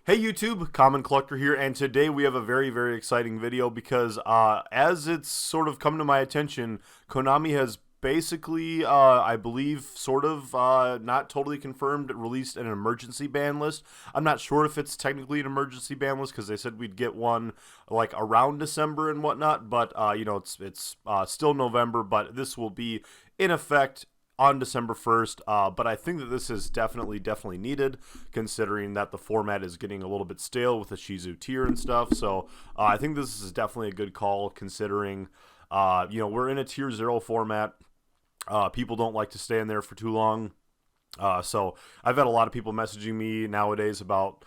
Hey YouTube, Common Collector here, and today we have a very, very exciting video because as it's sort of come to my attention, Konami has basically, I believe, sort of, not totally confirmed, released an emergency ban list. I'm not sure if it's technically an emergency ban list because they said we'd get one like around December and whatnot, but it's still November, but this will be in effect on December 1st, but I think that this is definitely needed, considering that the format is getting a little bit stale with the Shizu tier and stuff. So I think this is definitely a good call, considering we're in a tier 0 format. People don't like to stay in there for too long. So I've had a lot of people messaging me nowadays about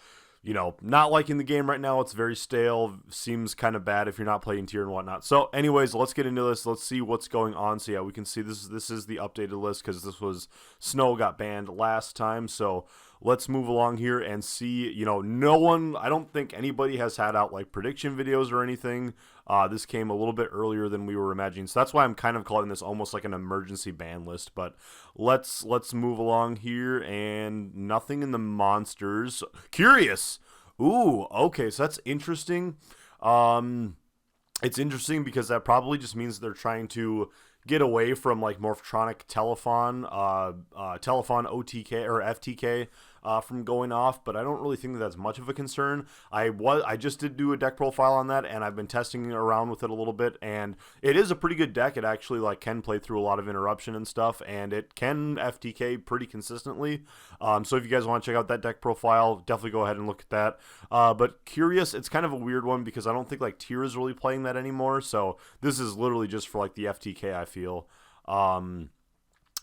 not liking the game right now. It's very stale. Seems kind of bad if you're not playing tier and whatnot. So anyways, let's get into this. Let's see what's going on. So yeah, we can see this is the updated list because Snow got banned last time. So let's move along here and see. I don't think anybody has had out like prediction videos or anything. This came a little bit earlier than we were imagining. So that's why I'm kind of calling this almost like an emergency ban list. But let's move along here, and nothing in the monsters. Curious. Ooh, okay, so that's interesting. It's interesting because that probably just means they're trying to get away from like Morphtronic Telephone OTK or FTK from going off, but I don't really think that that's much of a concern. I just did do a deck profile on that, and I've been testing around with it a little bit, and it is a pretty good deck. It actually like can play through a lot of interruption and stuff, and it can FTK pretty consistently. So if you guys want to check out that deck profile, definitely go ahead and look at that. But Curious, it's kind of a weird one because I don't think like Tier is really playing that anymore. So this is literally just for like the FTK, I feel.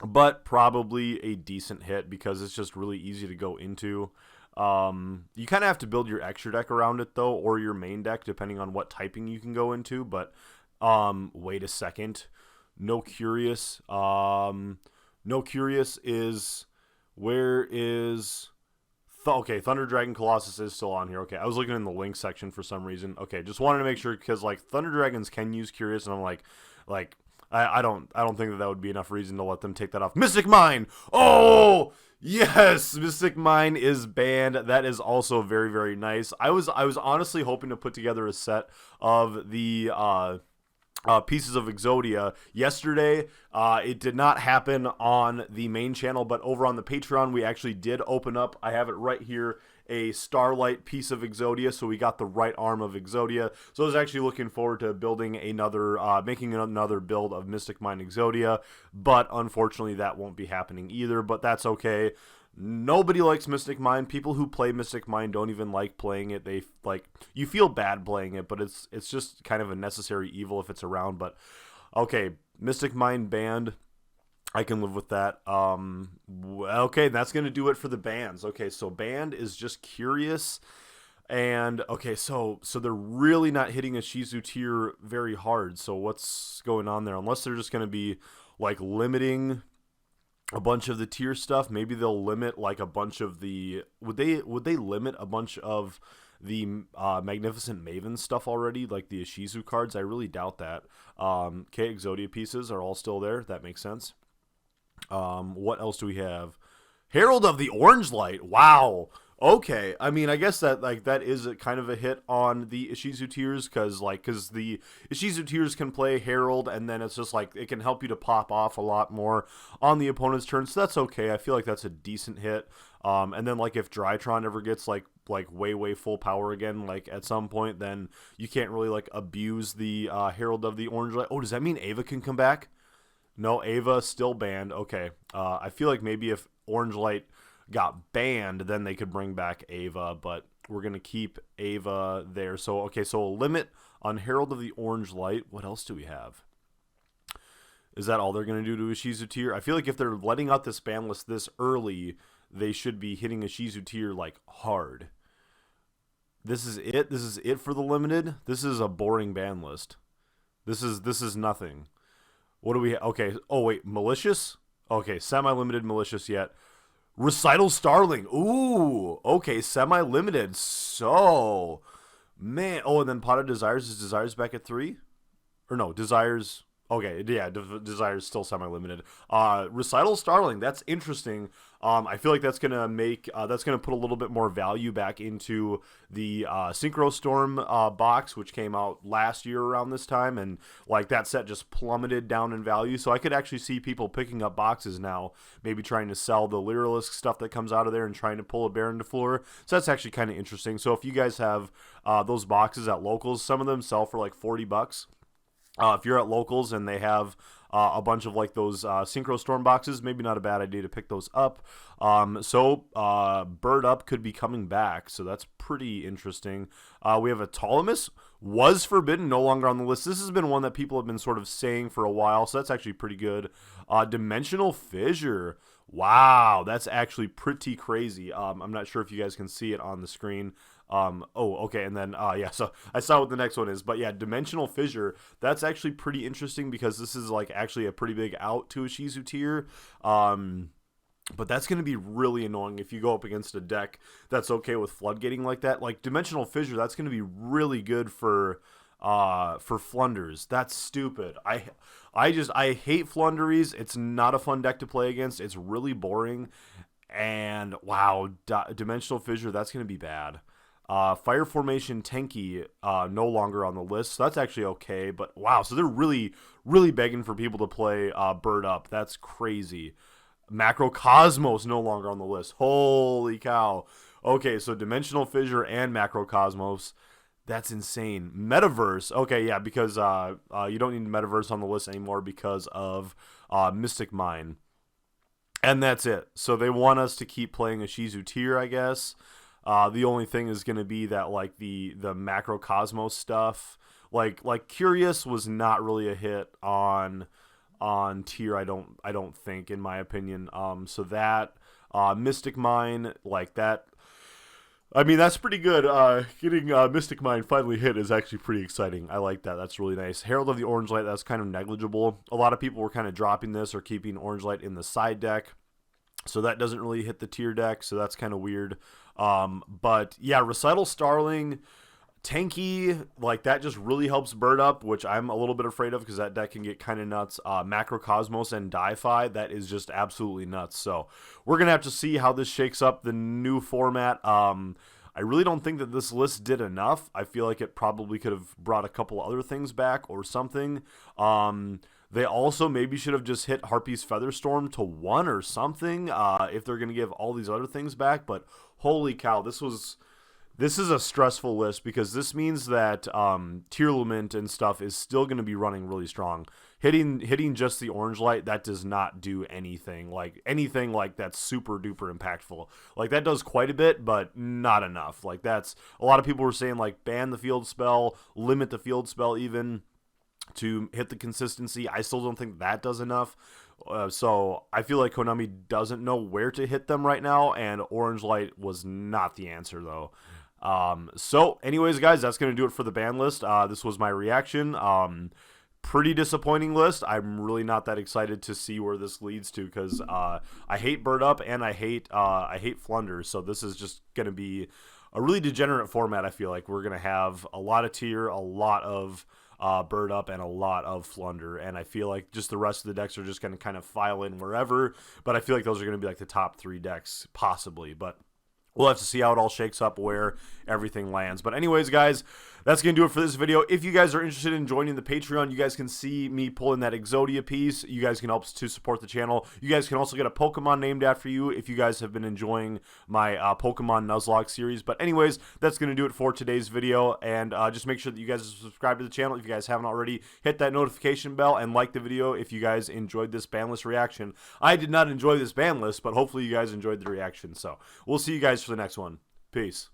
But probably a decent hit because it's just really easy to go into. You kind of have to build your extra deck around it though, or your main deck, depending on what typing you can go into. But wait a second, no Curious. No Curious is where is okay, Thunder Dragon Colossus is still on here. Okay, I was looking in the link section for some reason. Okay, just wanted to make sure because like Thunder Dragons can use Curious, and I'm like I don't think that would be enough reason to let them take that off. Mystic Mine! Oh! Yes! Mystic Mine is banned. That is also very, very nice. I was honestly hoping to put together a set of the pieces of Exodia yesterday. It did not happen on the main channel, but over on the Patreon, we actually did open up. I have it right here, a Starlight piece of Exodia, so we got the right arm of Exodia. So I was actually looking forward to building another, making another build of Mystic Mine Exodia, but unfortunately that won't be happening either, but that's okay. Nobody likes Mystic Mine. People who play Mystic Mine don't even like playing it. They like, you feel bad playing it, but it's just kind of a necessary evil if it's around. But okay, Mystic Mine banned. I can live with that. Okay, that's gonna do it for the bans. Okay, so banned is just Curious, and okay, so they're really not hitting a Shizu tier very hard. So what's going on there? Unless they're just gonna be like limiting a bunch of the tier stuff. Maybe they'll limit like a bunch of the. Would they limit a bunch of the Magnificent Maven stuff already, like the Ishizu cards? I really doubt that. Okay, Exodia pieces are all still there. That makes sense. What else do we have? Herald of the Orange Light. Wow. Okay. I mean, I guess that like that is a kind of a hit on the Ishizu tiers because the Ishizu tiers can play Herald, and then it's just like it can help you to pop off a lot more on the opponent's turn. So that's okay. I feel like that's a decent hit. And then like if Drytron ever gets like way full power again, like at some point, then you can't really like abuse the Herald of the Orange Light. Oh, does that mean Ava can come back? No, Ava still banned. Okay. I feel like maybe if Orange Light got banned, then they could bring back Ava, but we're going to keep Ava there. So, okay, so a limit on Herald of the Orange Light. What else do we have? Is that all they're going to do to a Shizu tier? I feel like if they're letting out this ban list this early, they should be hitting a Shizu tier like hard. This is it? This is it for the limited? This is a boring ban list. This is nothing. What do we have? Okay. Oh, wait. Malicious? Okay. Semi-limited malicious yet. Recital Starling. Ooh. Okay. Semi-limited. So, man. Oh, and then Pot of Desires. Is Desires back at 3? Or no, Desires. Okay. Yeah. Desires still semi-limited. Recital Starling. That's interesting. I feel like that's gonna make that's gonna put a little bit more value back into the Synchro Storm box, which came out last year around this time, and like that set just plummeted down in value. So I could actually see people picking up boxes now, maybe trying to sell the Lyralisk stuff that comes out of there and trying to pull a Baron to floor. So that's actually kind of interesting. So if you guys have those boxes at locals, some of them sell for like $40. If you're at locals and they have a bunch of like those Synchro Storm boxes, maybe not a bad idea to pick those up. Bird Up could be coming back, so that's pretty interesting. We have a Ptolemus, was forbidden, no longer on the list. This has been one that people have been sort of saying for a while, so that's actually pretty good. Dimensional Fissure, wow, that's actually pretty crazy. I'm not sure if you guys can see it on the screen. Okay, and then yeah, so I saw what the next one is, but yeah, Dimensional Fissure, that's actually pretty interesting because this is like actually a pretty big out to a Shizu tier. But that's going to be really annoying if you go up against a deck that's okay with floodgating like that. Like Dimensional Fissure, that's going to be really good for Flunders. That's stupid. I hate Flunderies. It's not a fun deck to play against. It's really boring. And wow, Dimensional Fissure, that's going to be bad. Fire Formation Tenki, no longer on the list, so that's actually okay, but wow, so they're really, really begging for people to play Bird Up. That's crazy. Macrocosmos no longer on the list. Holy cow. Okay, so Dimensional Fissure and Macrocosmos, that's insane. Metaverse, okay, yeah, because you don't need Metaverse on the list anymore because of Mystic Mine. And that's it. So they want us to keep playing a Shizu tier, I guess. The only thing is going to be that like the Macrocosmos stuff, like Curious was not really a hit on tier. I don't think, in my opinion. So that Mystic Mine, like that, I mean, that's pretty good. Getting Mystic Mine finally hit is actually pretty exciting. I like that. That's really nice. Herald of the Orange Light, that's kind of negligible. A lot of people were kind of dropping this or keeping Orange Light in the side deck. So that doesn't really hit the tier deck, so that's kind of weird. But yeah, Recital Starling, Tanky, like that just really helps Bird Up, which I'm a little bit afraid of because that deck can get kind of nuts. Macrocosmos and Di-Fi, that is just absolutely nuts. So we're going to have to see how this shakes up the new format. I really don't think that this list did enough. I feel like it probably could have brought a couple other things back or something. They also maybe should have just hit Harpy's Featherstorm to 1 or something if they're going to give all these other things back. But holy cow, this is a stressful list because this means that Tearlament and stuff is still going to be running really strong. Hitting just the Orange Light, that does not do anything like that's super duper impactful. Like that does quite a bit, but not enough. Like that's, a lot of people were saying like ban the field spell, limit the field spell even to hit the consistency. I still don't think that does enough. So I feel like Konami doesn't know where to hit them right now, and Orange Light was not the answer though. So anyways, guys, that's going to do it for the ban list. This was my reaction. Pretty disappointing list. I'm really not that excited to see where this leads to because I hate Bird Up and I hate Flunders. So this is just going to be a really degenerate format. I feel like we're going to have a lot of tier, a lot of Bird Up, and a lot of Flunder, and I feel like just the rest of the decks are just going to kind of file in wherever, but I feel like those are going to be like the top 3 decks possibly, but we'll have to see how it all shakes up, where everything lands. But anyways, guys, that's going to do it for this video. If you guys are interested in joining the Patreon, you guys can see me pulling that Exodia piece. You guys can help to support the channel. You guys can also get a Pokemon named after you if you guys have been enjoying my Pokemon Nuzlocke series. But anyways, that's going to do it for today's video. And just make sure that you guys subscribe to the channel if you guys haven't already. Hit that notification bell and like the video if you guys enjoyed this ban list reaction. I did not enjoy this ban list, but hopefully you guys enjoyed the reaction. So we'll see you guys for the next one. Peace.